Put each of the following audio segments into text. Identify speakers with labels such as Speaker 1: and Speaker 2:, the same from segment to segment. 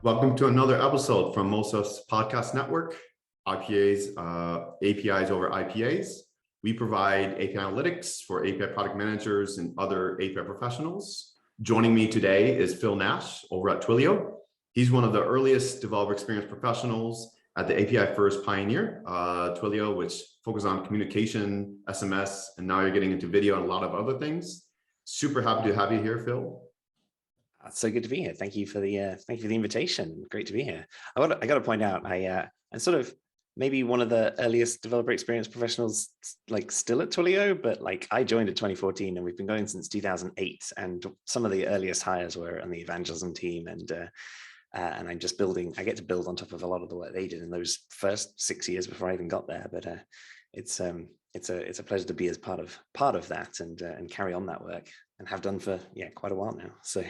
Speaker 1: Welcome to another episode from Moses Podcast Network, IPAs, APIs over IPAs. We provide API analytics for API product managers and other API professionals. Joining me today is Phil Nash over at Twilio. He's one of the earliest developer experience professionals at the API First Pioneer, Twilio, which focuses on communication, SMS, and now you're getting into video and a lot of other things. Super happy to have you here, Phil.
Speaker 2: It's so good to be here. Thank you for the invitation. Great to be here. I got to point out, I'm sort of maybe one of the earliest developer experience professionals, like still at Twilio, but like I joined in 2014 and we've been going since 2008. And some of the earliest hires were on the evangelism team, and I'm just building. I get to build on top of a lot of the work they did in those first 6 years before I even got there. But it's a pleasure to be as part of that and carry on that work, and have done for quite a while now. So.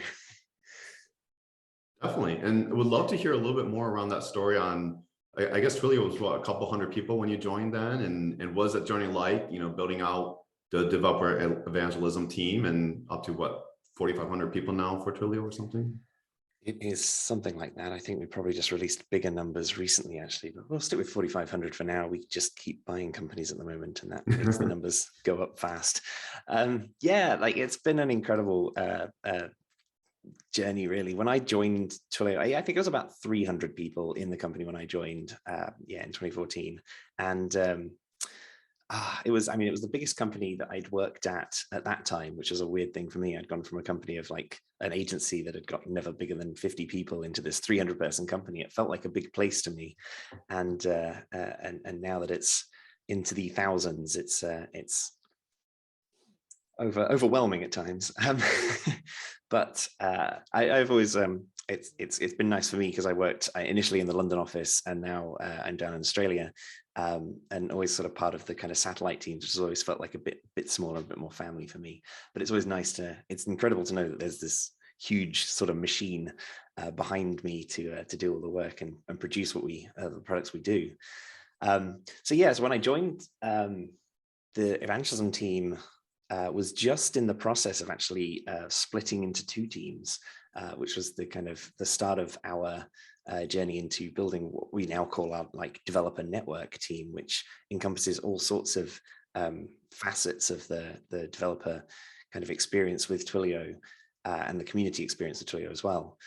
Speaker 1: Definitely. And would love to hear a little bit more around that story on, I guess Twilio was what, a couple hundred people when you joined then, and was that journey like, building out the developer evangelism team and up to what, 4,500 people now for Twilio or something?
Speaker 2: It is something like that. I think we probably just released bigger numbers recently, actually, but we'll stick with 4,500 for now. We just keep buying companies at the moment, and that makes the numbers go up fast. Like it's been an incredible journey, really. When I joined Twilio, I think it was about 300 people in the company when I joined, in 2014, and it was the biggest company that I'd worked at that time, which was a weird thing for me. I'd gone from a company of like an agency that had got never bigger than 50 people into this 300-person company. It felt like a big place to me, and now that it's into the thousands, it's overwhelming at times. But I've always it's been nice for me because I worked initially in the London office, and now I'm down in Australia, and always sort of part of the kind of satellite teams, which has always felt like a bit smaller, a bit more family for me. But it's always nice it's incredible to know that there's this huge sort of machine behind me to do all the work and produce what the products we do. So when I joined, the evangelism team was just in the process of actually splitting into two teams, which was the start of our journey into building what we now call our developer network team, which encompasses all sorts of facets of the developer kind of experience with Twilio and the community experience of Twilio as well.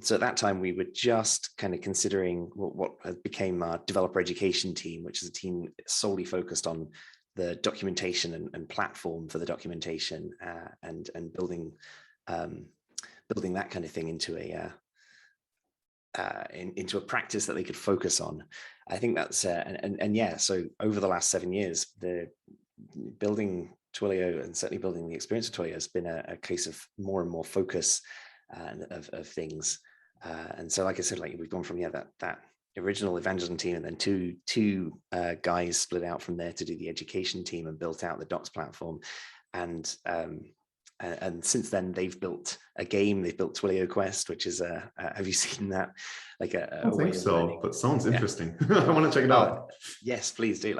Speaker 2: So at that time, we were just kind of considering what became our developer education team, which is a team solely focused on the documentation and platform for the documentation, and building that kind of thing into a practice that they could focus on. I think that's so over the last 7 years, the building Twilio and certainly building the experience of Twilio has been a case of more and more focus of things. And so, like I said, we've gone from that original evangelism team, and then two guys split out from there to do the education team and built out the docs platform. And since then, they've built a game. They've built Twilio Quest, which is have you seen that? I don't
Speaker 1: think so, but sounds interesting. I want to check it out.
Speaker 2: Yes, please do.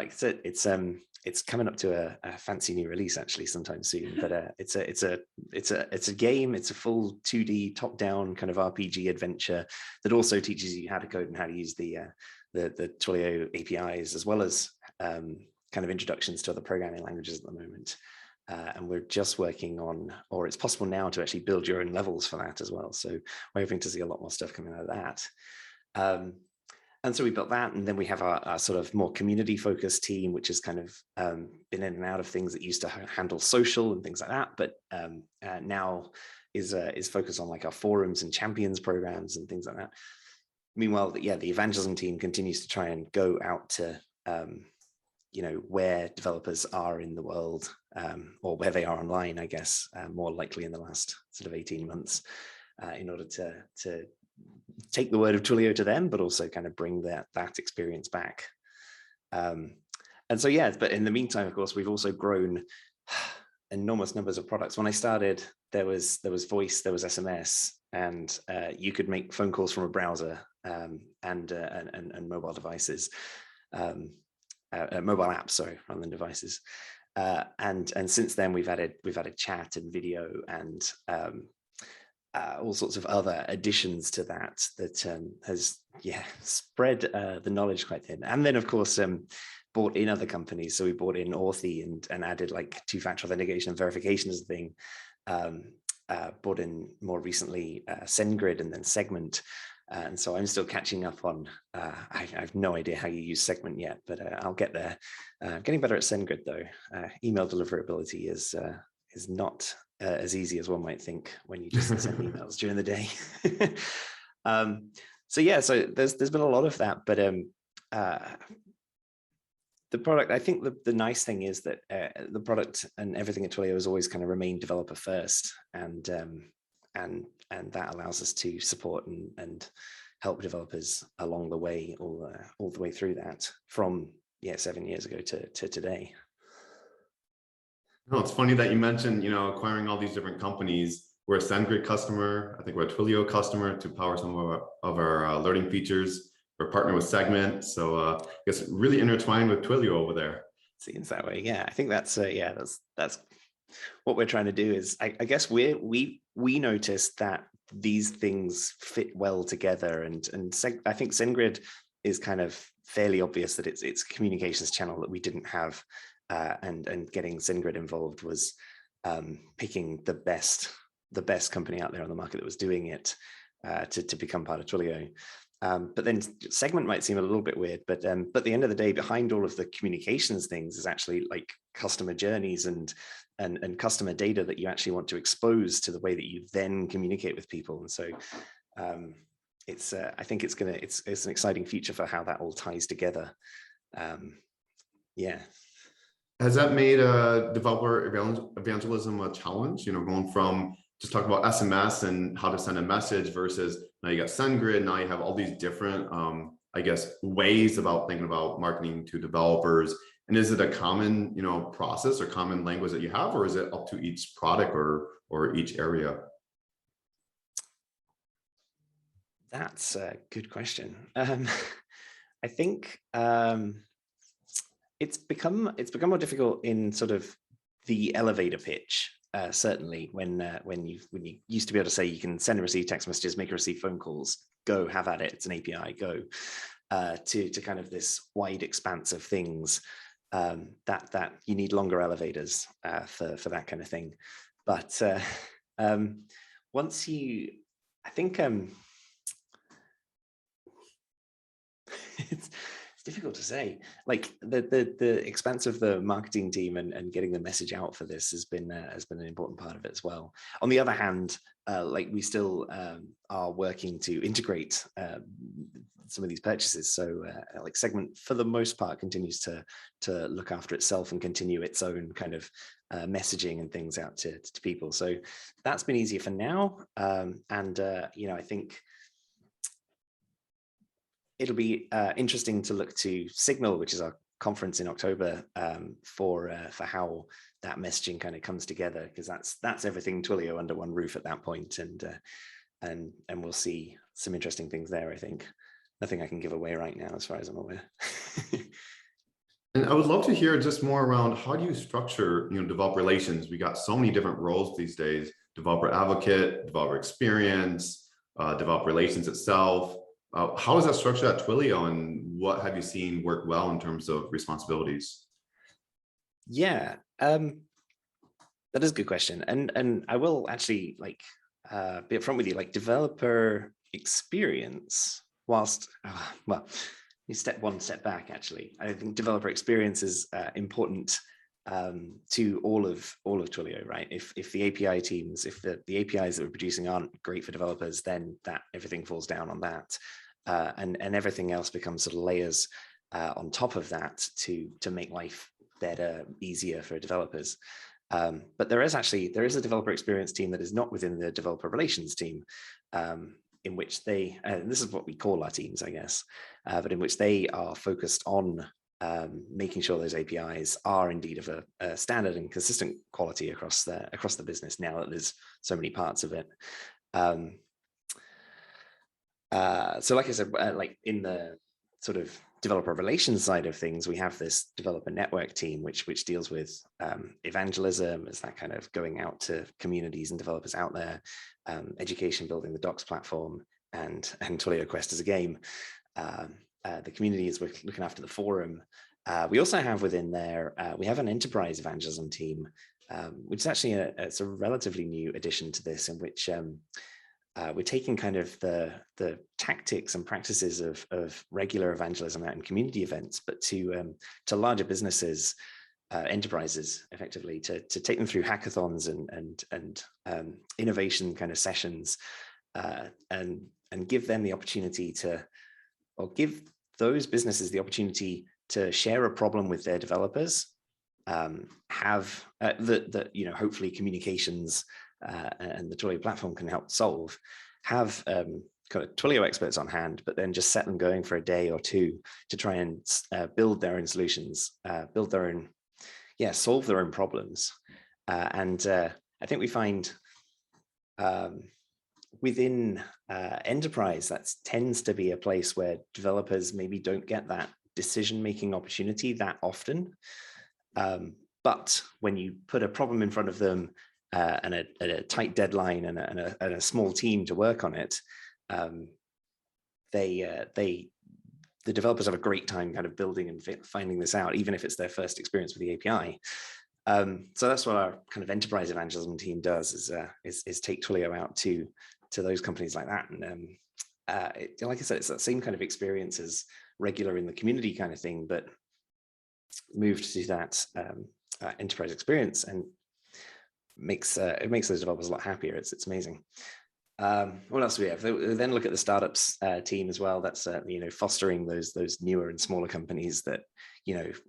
Speaker 2: It's coming up to a fancy new release actually sometime soon. But it's a game. It's a full 2D top-down kind of RPG adventure that also teaches you how to code and how to use the Twilio APIs, as well as kind of introductions to other programming languages at the moment. And we're just working on, or it's possible now to actually build your own levels for that as well. So we're hoping to see a lot more stuff coming out of that. And so we built that, and then we have our sort of more community-focused team, which has kind of been in and out of things that used to handle social and things like that, but now is focused on like our forums and champions programs and things like that. Meanwhile, the evangelism team continues to try and go out to where developers are in the world, or where they are online, I guess, more likely in the last sort of 18 months, in order to take the word of Twilio to them, but also kind of bring that experience back. And so, but in the meantime, of course, we've also grown enormous numbers of products. When I started, there was voice, there was SMS, and you could make phone calls from a browser, and mobile devices, mobile apps, sorry, rather than devices. And since then we've added chat and video and all sorts of other additions to that has spread the knowledge quite thin. And then of course bought in other companies. So we bought in Authy and added like two-factor authentication and verification as a thing. Bought in more recently SendGrid and then Segment. And so I'm still catching up on, I have no idea how you use Segment yet, but I'll get there. Getting better at SendGrid though. Email deliverability is not as easy as one might think when you just send emails during the day. So yeah, so there's been a lot of that, but the product, I think the nice thing is that the product and everything at Twilio has always kind of remained developer first, and that allows us to support and help developers along the way, all the way through that from 7 years ago to today.
Speaker 1: No, it's funny that you mentioned, acquiring all these different companies. We're a SendGrid customer. I think we're a Twilio customer to power some of our alerting features. We're partnered with Segment. So I guess really intertwined with Twilio over there.
Speaker 2: Seems that way. Yeah, I think that's what we're trying to do is, I guess we noticed that these things fit well together, and I think SendGrid is kind of fairly obvious that it's a communications channel that we didn't have. And getting SendGrid involved was picking the best company out there on the market that was doing it to become part of Twilio. But then Segment might seem a little bit weird, but at the end of the day, behind all of the communications things is actually like customer journeys and customer data that you actually want to expose to the way that you then communicate with people. And so it's I think it's an exciting future for how that all ties together. Yeah.
Speaker 1: Has that made developer evangelism a challenge? Going from just talking about SMS and how to send a message versus now you got SendGrid, now you have all these different, I guess, ways about thinking about marketing to developers. And is it a common, process or common language that you have, or is it up to each product or each area?
Speaker 2: That's a good question. I think it's become more difficult in sort of the elevator pitch. Certainly when you used to be able to say you can send and receive text messages, make and receive phone calls, go have at it, it's an API, go to kind of this wide expanse of things that you need longer elevators for that kind of thing. But once you, I think it's difficult to say. Like the expanse of the marketing team and getting the message out for this has been an important part of it as well. On the other hand, like we still are working to integrate some of these purchases. So like Segment for the most part continues to look after itself and continue its own kind of messaging and things out to people. So that's been easier for now. I think it'll be interesting to look to Signal, which is our conference in October, for how that messaging kind of comes together, because that's everything Twilio under one roof at that point, and we'll see some interesting things there. I think nothing I can give away right now, as far as I'm aware.
Speaker 1: And I would love to hear just more around how do you structure, developer relations? We got so many different roles these days: developer advocate, developer experience, developer relations itself. How is that structured at Twilio, and what have you seen work well in terms of responsibilities?
Speaker 2: Yeah, that is a good question, and I will actually be upfront with you. Like developer experience, whilst you one step back. Actually, I think developer experience is important to all of Twilio, right? If the API teams, if the APIs that we're producing aren't great for developers, then everything falls down on that, and everything else becomes sort of layers on top of that to make life better, easier for developers. But there is a developer experience team that is not within the developer relations team, in which they, and this is what we call our teams, I guess, but in which they are focused on making sure those APIs are indeed of a standard and consistent quality across the business, now that there's so many parts of it. So like I said, like in the sort of developer relations side of things, we have this developer network team, which deals with evangelism, as that kind of going out to communities and developers out there, education, building the docs platform, and Twilio Quest as a game. The community is looking after the forum. We also have within there, we have an enterprise evangelism team, which is actually it's a relatively new addition to this, in which we're taking kind of the tactics and practices of regular evangelism out in community events, but to larger businesses, enterprises, effectively, to take them through hackathons and innovation kind of sessions, and give them the opportunity to, or give those businesses the opportunity to share a problem with their developers, have that hopefully communications and the Twilio platform can help solve, have kind of Twilio experts on hand, but then just set them going for a day or two to try and build their own solutions, build their own, solve their own problems. And I think we find within enterprise, that tends to be a place where developers maybe don't get that decision-making opportunity that often. But when you put a problem in front of them and a tight deadline and a small team to work on it, the developers have a great time kind of building and finding this out, even if it's their first experience with the API. So that's what our kind of enterprise evangelism team does, is take Twilio out to those companies like that. And like I said, it's that same kind of experience as regular in the community kind of thing, but moved to that enterprise experience, and it makes those developers a lot happier. It's amazing. What else do we have? Then look at the startups team as well. That's fostering those newer and smaller companies that,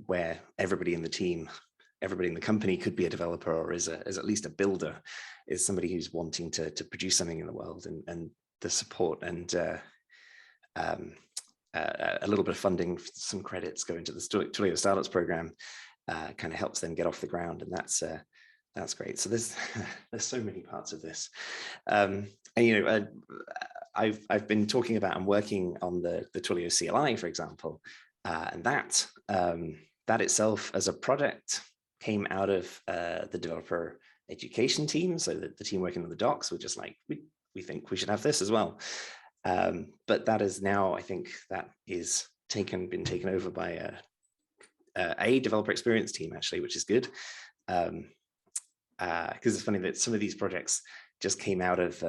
Speaker 2: where everybody in the company could be a developer, or is at least a builder, is somebody who's wanting to produce something in the world, and the support and a little bit of funding, some credits go into the Twilio Startups program, kind of helps them get off the ground, and that's great. So there's so many parts of this, and I've been talking about and working on the Twilio CLI, for example, and that itself as a project came out of the developer education team. So the team working on the docs were just like, we think we should have this as well. But that is now, I think that is been taken over by a developer experience team, actually, which is good. Because it's funny that some of these projects just came out of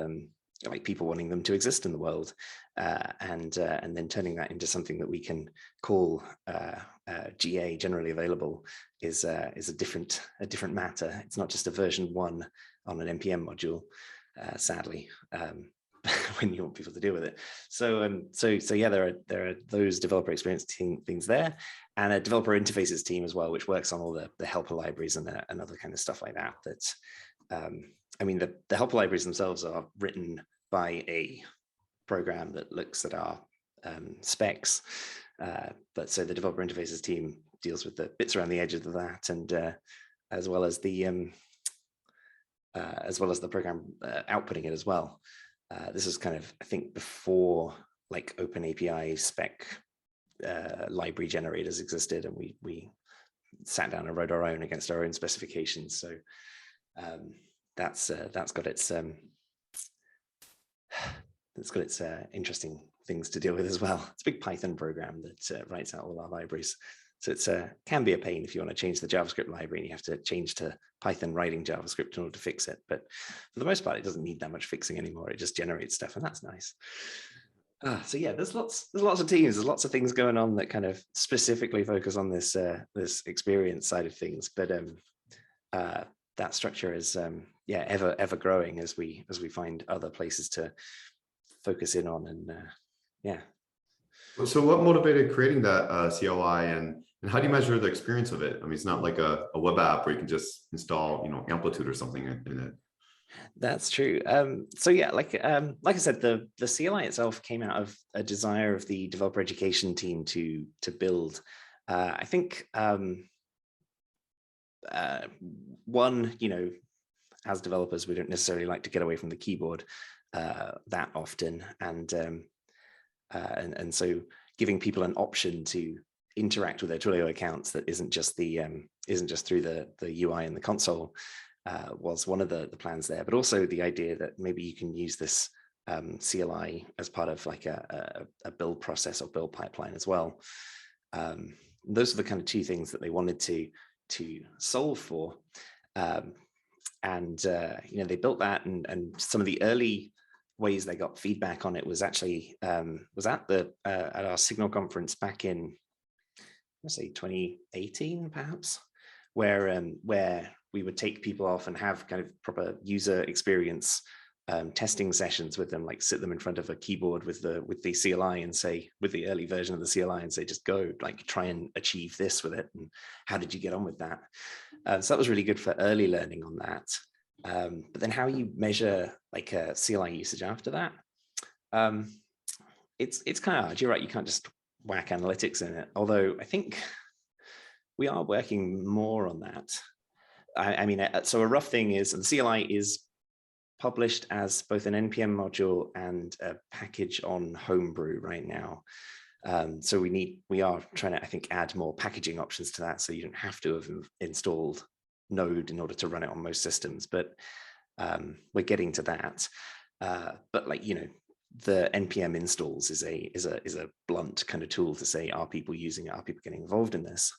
Speaker 2: like people wanting them to exist in the world, and then turning that into something that we can call GA, generally available, is a different matter. It's not just a version 1 on an NPM module, sadly, when you want people to deal with it. So yeah, there are those developer experience things there, and a developer interfaces team as well, which works on all the helper libraries and other kind of stuff like that. I mean, the helper libraries themselves are written by a program that looks at our specs, but so the developer interfaces team deals with the bits around the edge of that, and as well as the program outputting it as well. This is kind of, I think, before like Open API spec library generators existed, and we sat down and wrote our own against our own specifications. So that's got its interesting things to deal with as well. It's a big Python program that writes out all our libraries. So it can be a pain if you want to change the JavaScript library and you have to change to Python writing JavaScript in order to fix it. But for the most part, it doesn't need that much fixing anymore. It just generates stuff, and that's nice. So yeah, there's lots of teams. There's lots of things going on that kind of specifically focus on this experience side of things. But that structure is ever growing as we find other places to focus in on, and yeah.
Speaker 1: So what motivated creating that CLI, and how do you measure the experience of it? I mean, it's not like a web app where you can just install, Amplitude or something in it.
Speaker 2: That's true. So yeah, like I said, the CLI itself came out of a desire of the developer education team to build. I think one, as developers, we don't necessarily like to get away from the keyboard that often, and so giving people an option to interact with their Twilio accounts that isn't just through the UI and the console was one of the plans there, but also the idea that maybe you can use this CLI as part of like a build process or build pipeline as well. Those are the kind of two things that they wanted to solve for. They built that, and some of the early ways they got feedback on it was actually was at our Signal conference back in, let's say 2018 perhaps, where we would take people off and have kind of proper user experience testing sessions with them, like sit them in front of a keyboard with the CLI and say, with the early version of the CLI, and say, just go, like try and achieve this with it, and how did you get on with that? So that was really good for early learning on that. But then how you measure like a CLI usage after that, it's kind of hard. You're right, you can't just whack analytics in it, although I think we are working more on that. I mean, so a rough thing is, and the CLI is published as both an NPM module and a package on Homebrew right now. So we are trying to, I think, add more packaging options to that, so you don't have to have installed Node in order to run it on most systems. But we're getting to that. But like, you know, the NPM installs is a blunt kind of tool to say, are people using it? Are people getting involved in this?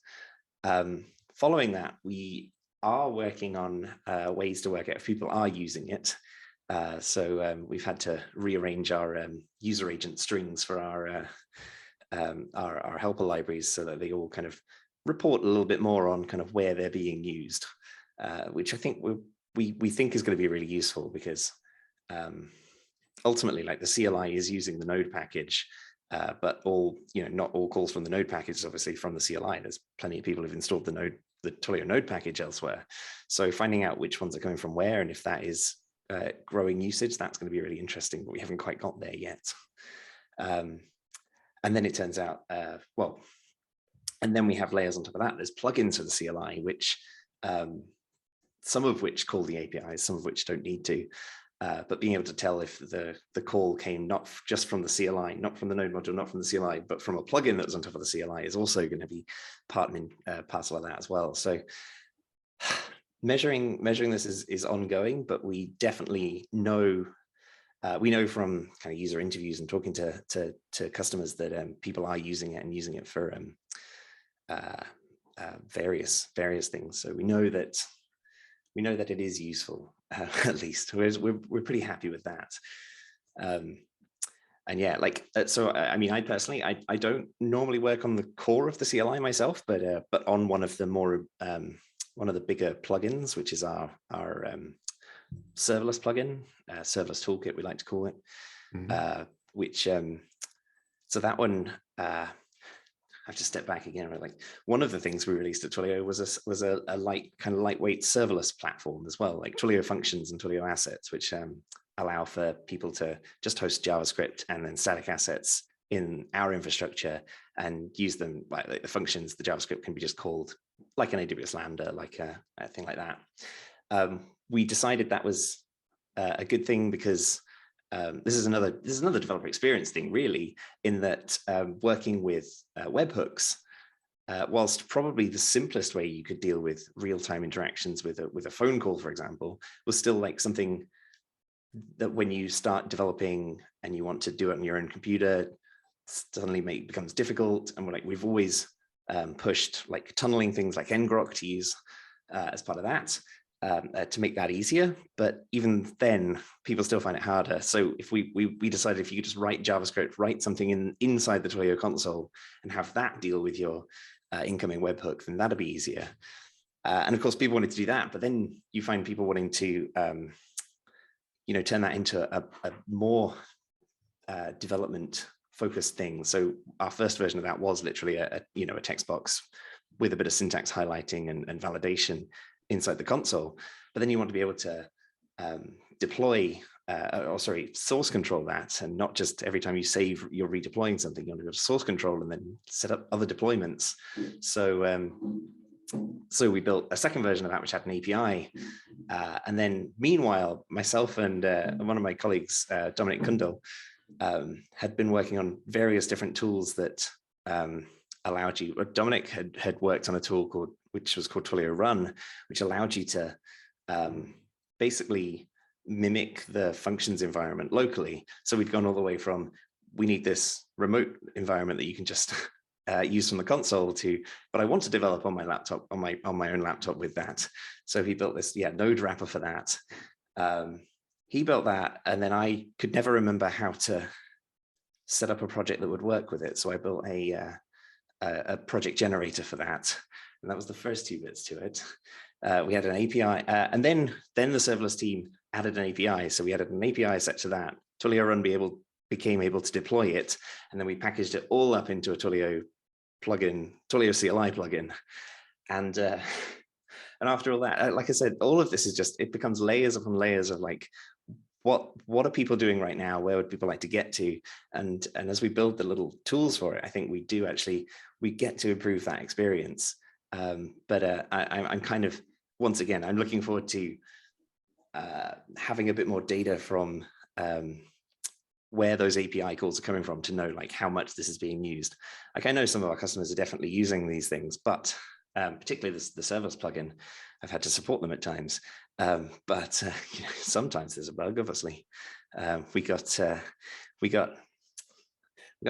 Speaker 2: Following that, we are working on ways to work out if people are using it. So we've had to rearrange our user agent strings for our helper libraries so that they all kind of report a little bit more on kind of where they're being used, which I think we think is going to be really useful, because ultimately, like, the CLI is using the Node package, but not all calls from the Node package is obviously from the CLI. There's plenty of people who've installed the Twilio Node package elsewhere. So finding out which ones are coming from where, and if that is growing usage, that's going to be really interesting, but we haven't quite got there yet. And then it turns out, and then we have layers on top of that. There's plugins for the CLI, which some of which call the APIs, some of which don't need to. But being able to tell if the call came not just from the CLI, not from the Node module, not from the CLI, but from a plugin that was on top of the CLI is also going to be part and parcel of that as well. So measuring this is ongoing, but we definitely know, we know from kind of user interviews and talking to customers that people are using it, and using it for various things. So we know that it is useful. At least we're pretty happy with that. And yeah, like, so I mean, I personally, I don't normally work on the core of the CLI myself, but on one of the more one of the bigger plugins, which is our serverless plugin, serverless toolkit, we like to call it. Mm-hmm. Which so that one, I have to step back again. Like, one of the things we released at Twilio was a lightweight serverless platform as well, like Twilio Functions and Twilio Assets, which allow for people to just host JavaScript and then static assets in our infrastructure and use them. Like the functions, the JavaScript can be just called like an AWS Lambda, like a thing like that. We decided that was a good thing, because this is another developer experience thing, really, in that working with webhooks, whilst probably the simplest way you could deal with real-time interactions with a phone call, for example, was still like something that when you start developing and you want to do it on your own computer, suddenly becomes difficult. And we've always pushed like tunneling things like ngrok to use as part of that. To make that easier, but even then people still find it harder. So if we decided if you could just write JavaScript, write something inside the Twilio console and have that deal with your incoming webhook, then that'd be easier. And of course people wanted to do that, but then you find people wanting to turn that into a more development focused thing. So our first version of that was literally a text box with a bit of syntax highlighting and validation inside the console. But then you want to be able to source control that, and not just every time you save you're redeploying something. You want to be able to source control and then set up other deployments. So we built a second version of that which had an API, and then meanwhile myself and one of my colleagues, Dominic Kundal, had been working on various different tools that allowed you, or Dominic had worked on a tool which was called Twilio Run, which allowed you to basically mimic the functions environment locally. So we'd gone all the way from, we need this remote environment that you can just use from the console to, but I want to develop on my laptop, on my own laptop with that. So he built this Node wrapper for that. He built that, and then I could never remember how to set up a project that would work with it. So I built a project generator for that. And that was the first 2 bits to it. We had an API, and then the serverless team added an API. So we added an API set to that. Twilio Run became able to deploy it. And then we packaged it all up into a Twilio plugin, Twilio CLI plugin. And after all that, like I said, all of this is just, it becomes layers upon layers of like, what are people doing right now? Where would people like to get to? And as we build the little tools for it, I think we get to improve that experience. But I'm kind of, once again, I'm looking forward to having a bit more data from where those API calls are coming from to know like how much this is being used. Like I know some of our customers are definitely using these things, but particularly the serverless plugin, I've had to support them at times. But you know, sometimes there's a bug, obviously. We got an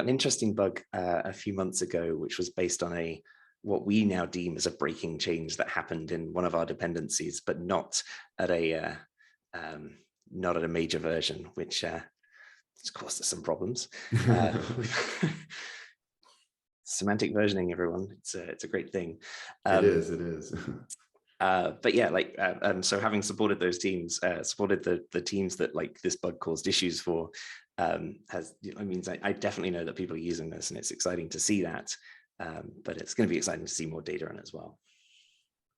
Speaker 2: interesting bug a few months ago, which was based on what we now deem as a breaking change that happened in one of our dependencies, but not at a major version, which has caused us some problems. Semantic versioning, everyone. It's a great thing.
Speaker 1: It is.
Speaker 2: But yeah, like so having supported those teams, supported the teams that like this bug caused issues for, means I definitely know that people are using this, and it's exciting to see that. But it's going to be exciting to see more data on it as well.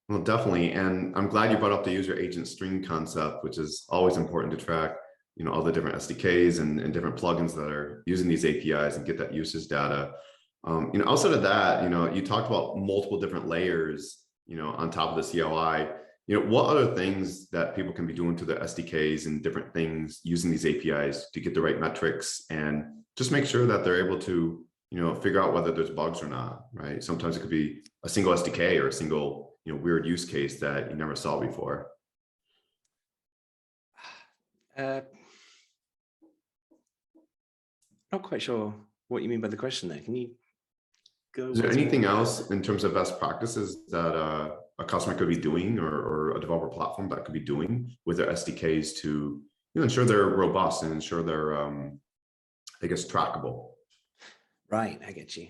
Speaker 1: Well, definitely. And I'm glad you brought up the user agent string concept, which is always important to track, you know, all the different SDKs and different plugins that are using these APIs and get that usage data. You know, outside of that, you know, you talked about multiple different layers, you know, on top of the CLI. You know, what other things that people can be doing to the SDKs and different things using these APIs to get the right metrics and just make sure that they're able to, you know, figure out whether there's bugs or not, right? Sometimes it could be a single SDK or a single, you know, weird use case that you never saw before.
Speaker 2: Not quite sure what you mean by the question there. Can you go?
Speaker 1: Is there anything else in terms of best practices that a customer could be doing or a developer platform that could be doing with their SDKs to, you know, ensure they're robust and ensure they're, I guess, trackable?
Speaker 2: Right, I get you.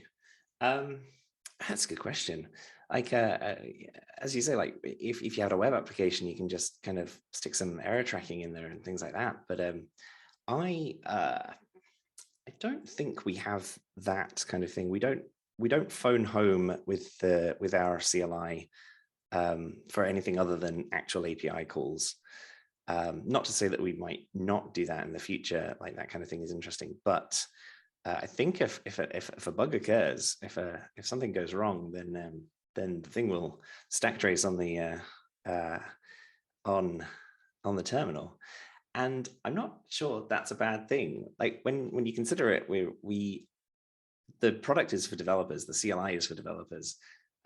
Speaker 2: That's a good question. Like, as you say, like if you had a web application, you can just kind of stick some error tracking in there and things like that. But I don't think we have that kind of thing. We don't phone home with our CLI for anything other than actual API calls. Not to say that we might not do that in the future. Like that kind of thing is interesting, but I think if a bug occurs, if something goes wrong, then the thing will stack trace on the on the terminal, and I'm not sure that's a bad thing. Like when you consider it, the product is for developers, the CLI is for developers,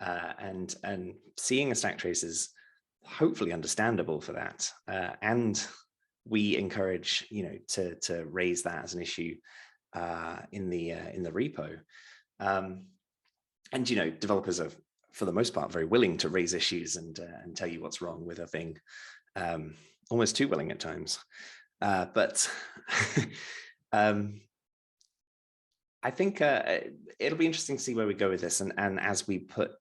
Speaker 2: and seeing a stack trace is hopefully understandable for that, and we encourage, you know, to raise that as an issue in the repo, and you know, developers are for the most part very willing to raise issues and tell you what's wrong with a thing, almost too willing at times, but I think it'll be interesting to see where we go with this, and as we put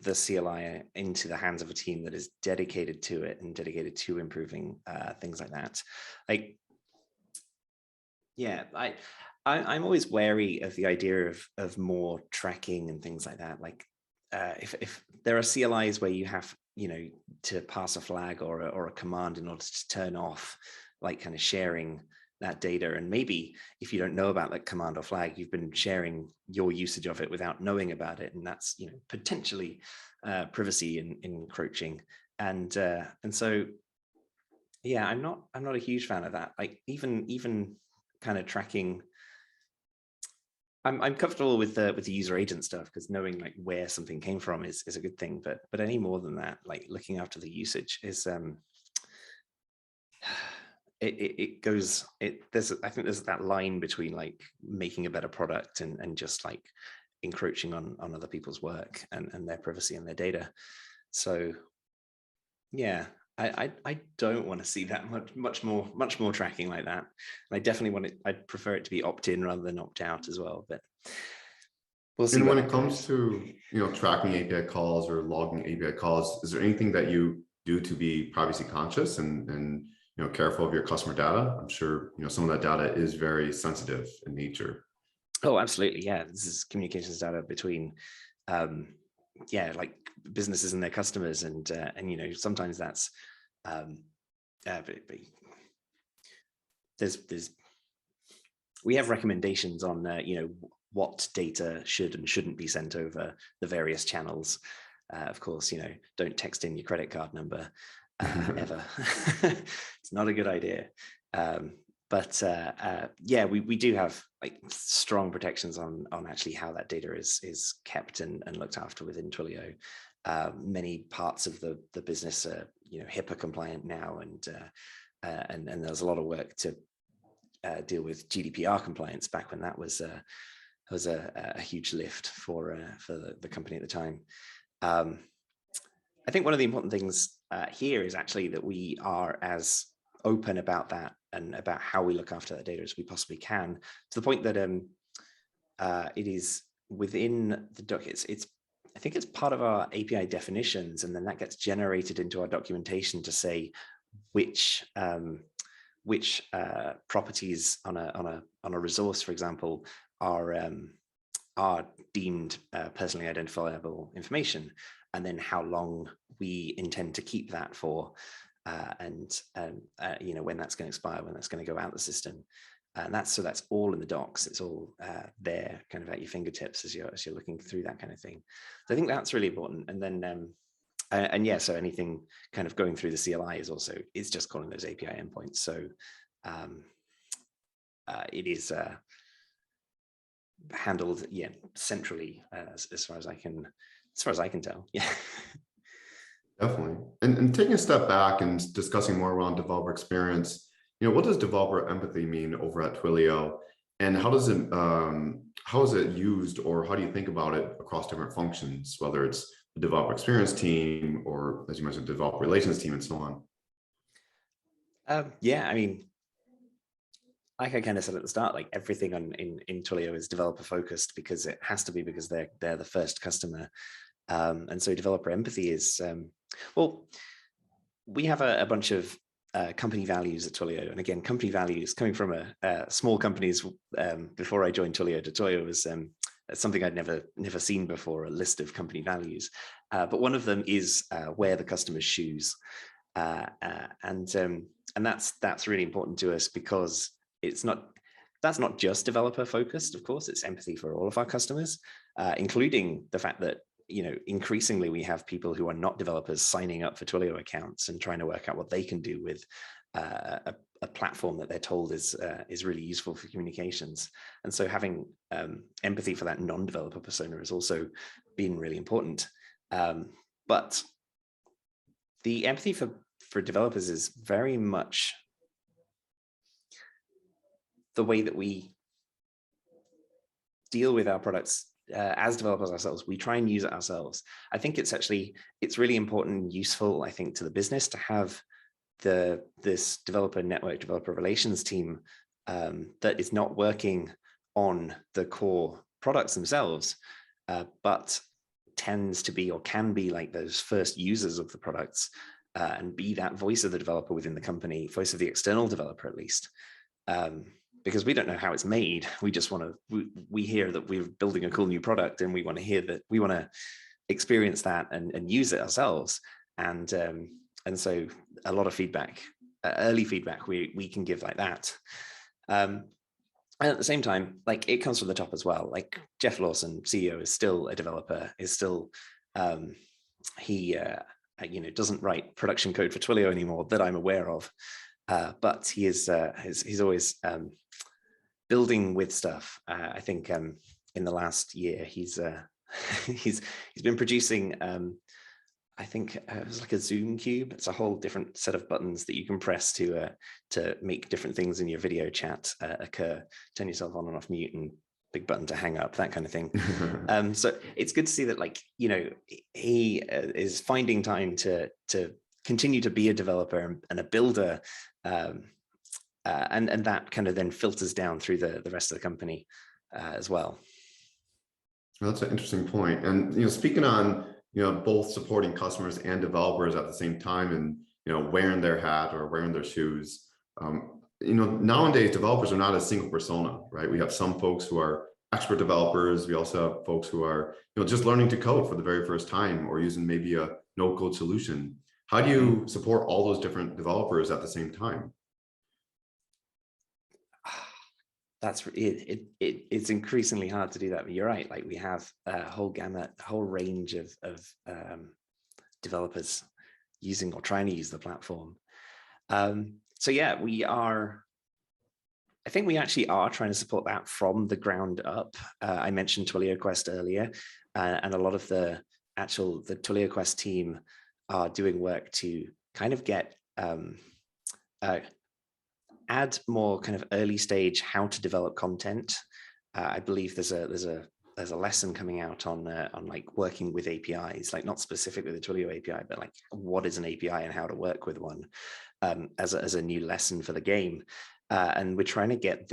Speaker 2: the CLI into the hands of a team that is dedicated to it and dedicated to improving things like that. Like, yeah, I'm always wary of the idea of more tracking and things like that. Like if there are CLIs where you have, you know, to pass a flag or a command in order to turn off like kind of sharing that data, and maybe if you don't know about that command or flag, you've been sharing your usage of it without knowing about it, and that's, you know, potentially privacy encroaching, and so yeah, I'm not a huge fan of that. Like even kind of tracking. I'm comfortable with the user agent stuff, because knowing like where something came from is a good thing. But any more than that, like looking after the usage is it goes, I think there's that line between like making a better product and just like encroaching on other people's work and their privacy and their data. So yeah, I don't want to see that much more tracking like that. And I definitely want it, I'd prefer it to be opt-in rather than opt-out as well, but we'll see.
Speaker 1: And when it comes to, tracking API calls or logging API calls, is there anything that you do to be privacy conscious and careful of your customer data? I'm sure, some of that data is very sensitive in nature.
Speaker 2: Oh, absolutely. Yeah. This is communications data between, like businesses and their customers. And sometimes that's, we have recommendations on, what data should and shouldn't be sent over the various channels. Of course, don't text in your credit card number ever. It's not a good idea. Yeah, we do have like strong protections on actually how that data is kept and looked after within Twilio. Many parts of the business are HIPAA compliant now, and there's a lot of work to deal with GDPR compliance back when that was a huge lift for the company at the time. I think one of the important things here is actually that we are as open about that and about how we look after that data as we possibly can, to the point that it is within the doc. I think it's part of our API definitions, and then that gets generated into our documentation to say which properties on a resource, for example, are deemed personally identifiable information, and then how long we intend to keep that for, and when that's going to expire, when that's going to go out the system. And that's all in the docs. It's all there, kind of at your fingertips as you're looking through that kind of thing. So I think that's really important. And then so anything kind of going through the CLI is just calling those API endpoints. So it is handled centrally as far as I can tell. Yeah.
Speaker 1: Definitely. And taking a step back and discussing more around developer experience, what does developer empathy mean over at Twilio, and how is it used, or how do you think about it across different functions, whether it's the developer experience team or, as you mentioned, developer relations team and so on?
Speaker 2: Yeah, I mean, like I kind of said at the start, like everything in Twilio is developer focused, because it has to be, because they're the first customer. And so developer empathy is, we have a bunch of company values at Twilio. And again, company values coming from small companies before I joined Twilio. Twilio was something I'd never seen before, a list of company values. But one of them is wear the customer's shoes. And that's really important to us, because that's not just developer focused. Of course, it's empathy for all of our customers, including the fact that increasingly we have people who are not developers signing up for Twilio accounts and trying to work out what they can do with a platform that they're told is really useful for communications. And so having empathy for that non-developer persona has also been really important. But the empathy for developers is very much the way that we deal with our products as developers ourselves. We try and use it ourselves. I think it's really important and useful, I think, to the business to have this developer network, developer relations team that is not working on the core products themselves, but tends to be or can be like those first users of the products, and be that voice of the developer within the company, voice of the external developer at least. Because we don't know how it's made. We just want to, we hear that we're building a cool new product, and we want to hear that, we want to experience that and use it ourselves. And so a lot of feedback, early feedback, we can give like that. And at the same time, like it comes from the top as well. Like Jeff Lawson, CEO, is still a developer, is still, he doesn't write production code for Twilio anymore that I'm aware of. But he is, he's always building with stuff. I think in the last year, he's he's been producing. I think it was like a Zoom cube. It's a whole different set of buttons that you can press to make different things in your video chat occur. Turn yourself on and off mute, and big button to hang up, that kind of thing. So it's good to see that, like, you know, he is finding time to continue to be a developer and a builder, and that kind of then filters down through the rest of the company as well.
Speaker 1: Well, that's an interesting point. And, you know, speaking on, you know, both supporting customers and developers at the same time, and, you know, wearing their hat or wearing their shoes, you know, nowadays developers are not a single persona, right? We have some folks who are expert developers. We also have folks who are, you know, just learning to code for the very first time, or using maybe a no-code solution. How do you support all those different developers at the same time?
Speaker 2: That's it's increasingly hard to do that, but you're right. Like, we have a whole gamut, a whole range of developers using or trying to use the platform. So yeah, I think we actually are trying to support that from the ground up. I mentioned Twilio Quest earlier, and a lot of the Twilio Quest team are doing work to kind of get add more kind of early stage how to develop content. I believe there's a lesson coming out on like working with APIs, like not specifically the Twilio API, but like what is an API and how to work with one, as a new lesson for the game. And we're trying to get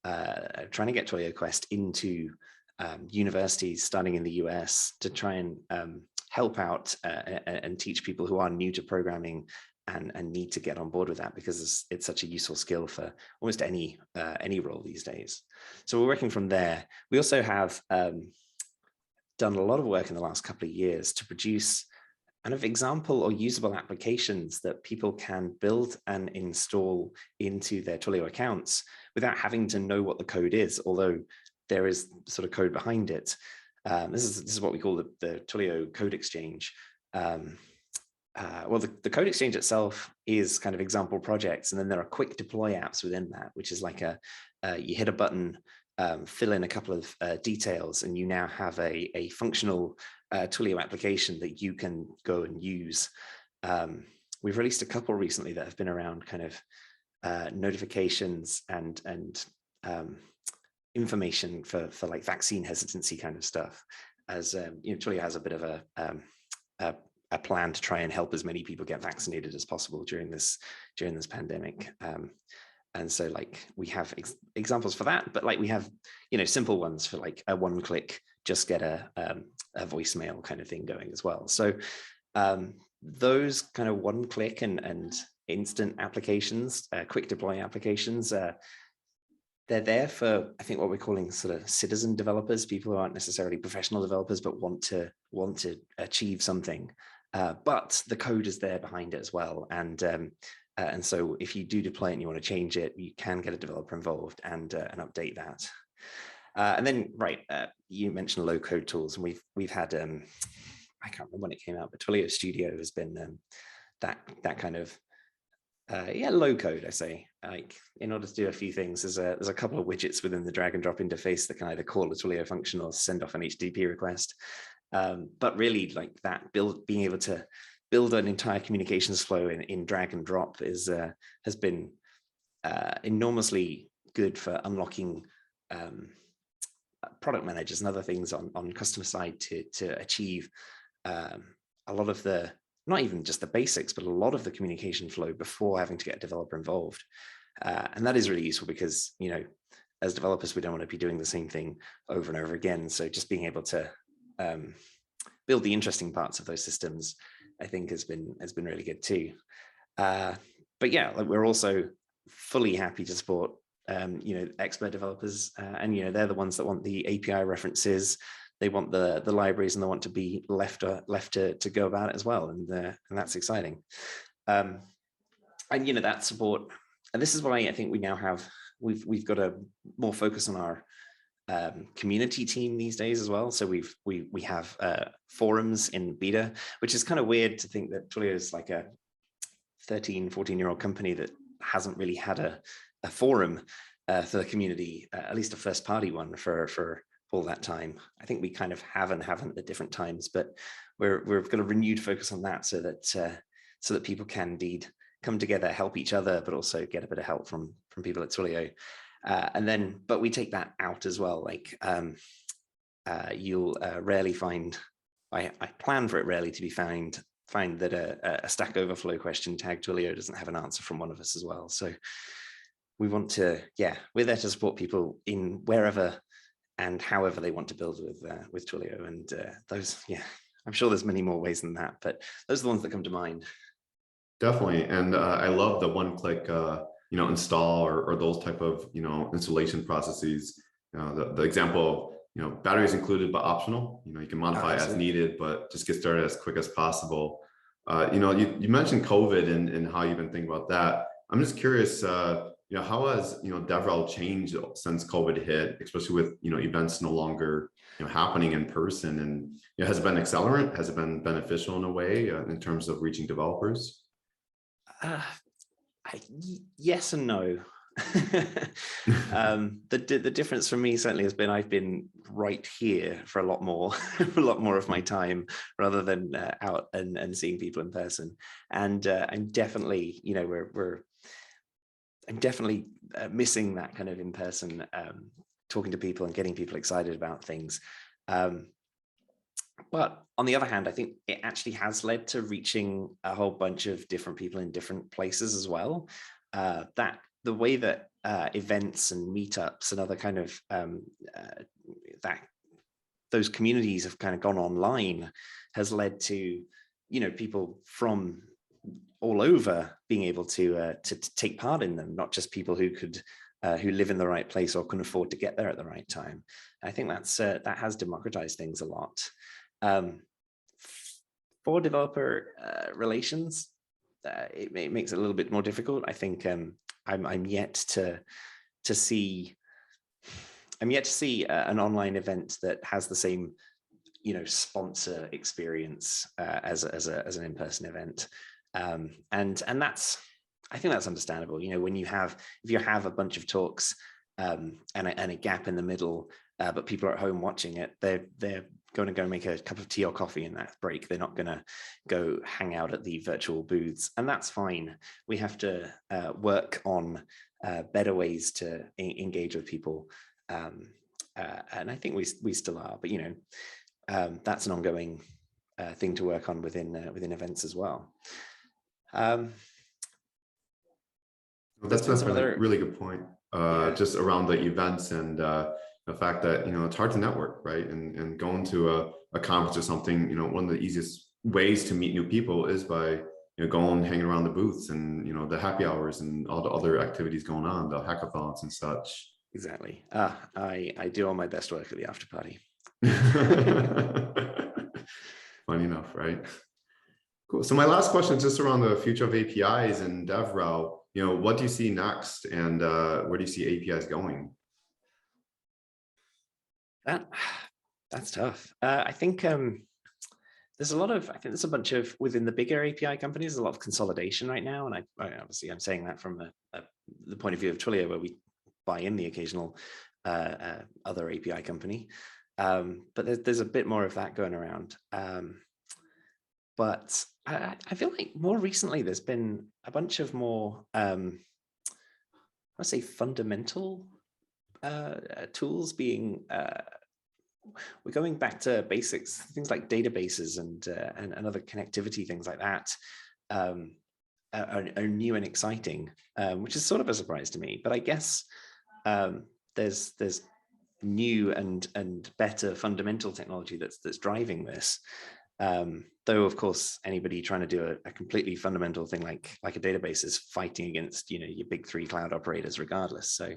Speaker 2: Twilio Quest into universities starting in the US to try and help out and teach people who are new to programming and need to get on board with that, because it's such a useful skill for almost any role these days. So we're working from there. We also have done a lot of work in the last couple of years to produce kind of example or usable applications that people can build and install into their Twilio accounts without having to know what the code is, although there is sort of code behind it. This is what we call the Twilio Code Exchange. Well, the code exchange itself is kind of example projects, and then there are quick deploy apps within that, which is like you hit a button, fill in a couple of details, and you now have a functional Twilio application that you can go and use. We've released a couple recently that have been around kind of notifications and information for like vaccine hesitancy kind of stuff. As you know, Twilio has a bit of a plan to try and help as many people get vaccinated as possible during this pandemic. And so like we have examples for that, but like we have, you know, simple ones for like a one-click, just get a voicemail kind of thing going as well. So those kind of one-click and instant applications, quick deploy applications, they're there for, I think, what we're calling sort of citizen developers, people who aren't necessarily professional developers, but want to achieve something. But the code is there behind it as well. And so if you do deploy it and you want to change it, you can get a developer involved and update that. And then, right, you mentioned low code tools, and we've had, I can't remember when it came out, but Twilio Studio has been that kind of, low code, I say. Like, in order to do a few things, there's a couple of widgets within the drag and drop interface that can either call a Twilio function or send off an HTTP request. But really, like that being able to build an entire communications flow in drag and drop has been enormously good for unlocking product managers and other things on customer side to achieve a lot of the, not even just the basics, but a lot of the communication flow before having to get a developer involved. And that is really useful because, you know, as developers, we don't want to be doing the same thing over and over again. So just being able to build the interesting parts of those systems, I think has been really good too. But yeah, like we're also fully happy to support you know, expert developers, and you know, they're the ones that want the API references, they want the libraries, and they want to be left to go about it as well, and that's exciting. And you know, that support, and this is why I think we now have we've got a more focus on our community team these days as well. So we have forums in beta, which is kind of weird to think that Twilio is like a 13-14-year-old company that hasn't really had a forum. for the community, at least a first party one for all that time. I think we kind of have and haven't at different times, but we've got a renewed focus on that so that people can indeed come together, help each other, but also get a bit of help from people at Twilio. But we take that out as well. Like you'll rarely find, I plan for it rarely to be find that a Stack Overflow question tagged Twilio doesn't have an answer from one of us as well. So we want to, we're there to support people in wherever and however they want to build with Twilio. And those, I'm sure there's many more ways than that, but those are the ones that come to mind.
Speaker 1: Definitely. And I love the one-click, install or those type of, installation processes. The example of, batteries included, but optional. You can modify as needed, but just get started as quick as possible. You mentioned COVID and how you've been thinking about that. I'm just curious, how has, DevRel changed since COVID hit, especially with, events no longer, happening in person, and has it been accelerant? Has it been beneficial in a way in terms of reaching developers?
Speaker 2: Yes and no. The difference for me certainly has been I've been right here for a lot more of my time rather than out and seeing people in person. And I'm definitely, I'm definitely missing that kind of in person, talking to people and getting people excited about things. But on the other hand, I think it actually has led to reaching a whole bunch of different people in different places as well. That the way that events and meetups and other kind of those communities have kind of gone online has led to, people from all over being able to take part in them, not just people who could who live in the right place or can afford to get there at the right time. I think that has democratized things a lot. For developer relations, it makes it a little bit more difficult. I think I'm yet to see an online event that has the same sponsor experience as an in-person event, and that's, I think that's understandable. When if you have a bunch of talks and a gap in the middle, but people are at home watching it, they're going to go make a cup of tea or coffee in that break. They're not going to go hang out at the virtual booths, and that's fine. We have to work on better ways to engage with people, and I think we still are. But that's an ongoing thing to work on within events as well.
Speaker 1: That's a really good point. Just around the events and the fact that it's hard to network, right? And going to a conference or something, one of the easiest ways to meet new people is by going hanging around the booths and the happy hours and all the other activities going on, the hackathons and such.
Speaker 2: Exactly. I do all my best work at the after party.
Speaker 1: Funny enough, right? Cool. So my last question is just around the future of APIs and DevRel. What do you see next, and where do you see APIs going?
Speaker 2: That's tough. I think there's a bunch of, within the bigger API companies, there's a lot of consolidation right now. And obviously I'm saying that from the point of view of Twilio, where we buy in the occasional other API company. But there's a bit more of that going around. But I feel like more recently there's been a bunch of more, let's say, fundamental tools being, we're going back to basics, things like databases and other connectivity, things like that, are new and exciting, which is sort of a surprise to me. But I guess there's new and better fundamental technology that's driving this. Though, of course, anybody trying to do a completely fundamental thing like a database is fighting against your big three cloud operators regardless. So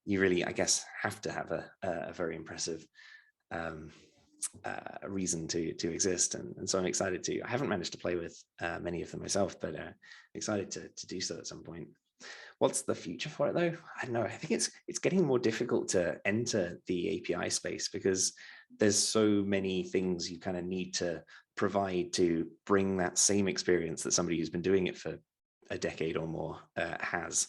Speaker 2: you really, I guess, have to have a very impressive reason to exist. And so I'm excited to. I haven't managed to play with many of them myself, but excited to do so at some point. What's the future for it though? I don't know. I think it's getting more difficult to enter the API space because there's so many things you kind of need to provide to bring that same experience that somebody who's been doing it for a decade or more has.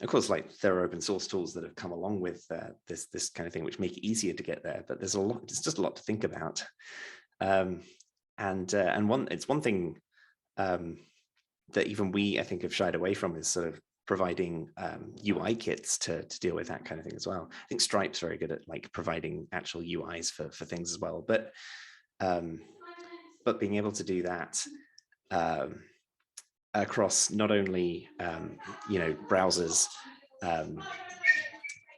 Speaker 2: Of course, like there are open source tools that have come along with this kind of thing, which make it easier to get there. But there's a lot. It's just a lot to think about. It's one thing that even we, I think, have shied away from is sort of providing UI kits to deal with that kind of thing as well. I think Stripe's very good at like providing actual UIs for things as well. But being able to do that across not only browsers.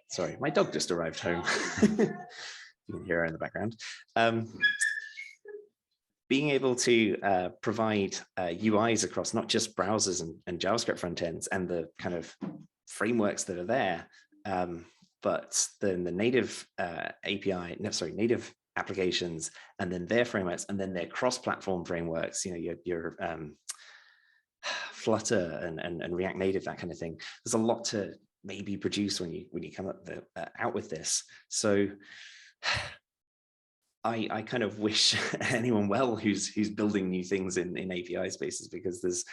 Speaker 2: Sorry, my dog just arrived home. You can hear her in the background. Being able to provide UIs across not just browsers and JavaScript front ends and the kind of frameworks that are there, but then the native native applications, and then their frameworks, and then their cross-platform frameworks. Your Flutter and React Native, that kind of thing. There's a lot to maybe produce when you come out with this. So I kind of wish anyone well who's building new things in API spaces, because there's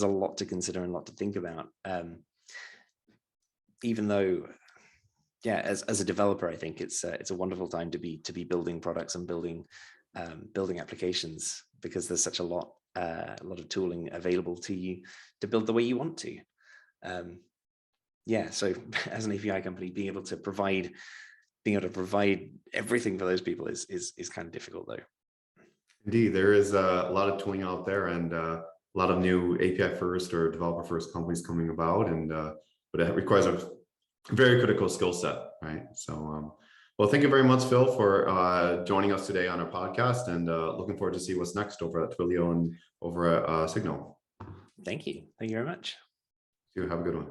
Speaker 2: a lot to consider and a lot to think about. Even though, yeah, as a developer, I think it's a wonderful time to be building products and building applications, because there's such a lot of tooling available to you to build the way you want to. So as an API company, being able to provide everything for those people is kind of difficult, though.
Speaker 1: Indeed, there is a lot of tooling out there, and a lot of new API first or developer first companies coming about, and but it requires a very critical skill set, right? So, well, thank you very much, Phil, for joining us today on our podcast, and looking forward to see what's next over at Twilio and over at Signal.
Speaker 2: Thank you very much.
Speaker 1: You have a good one.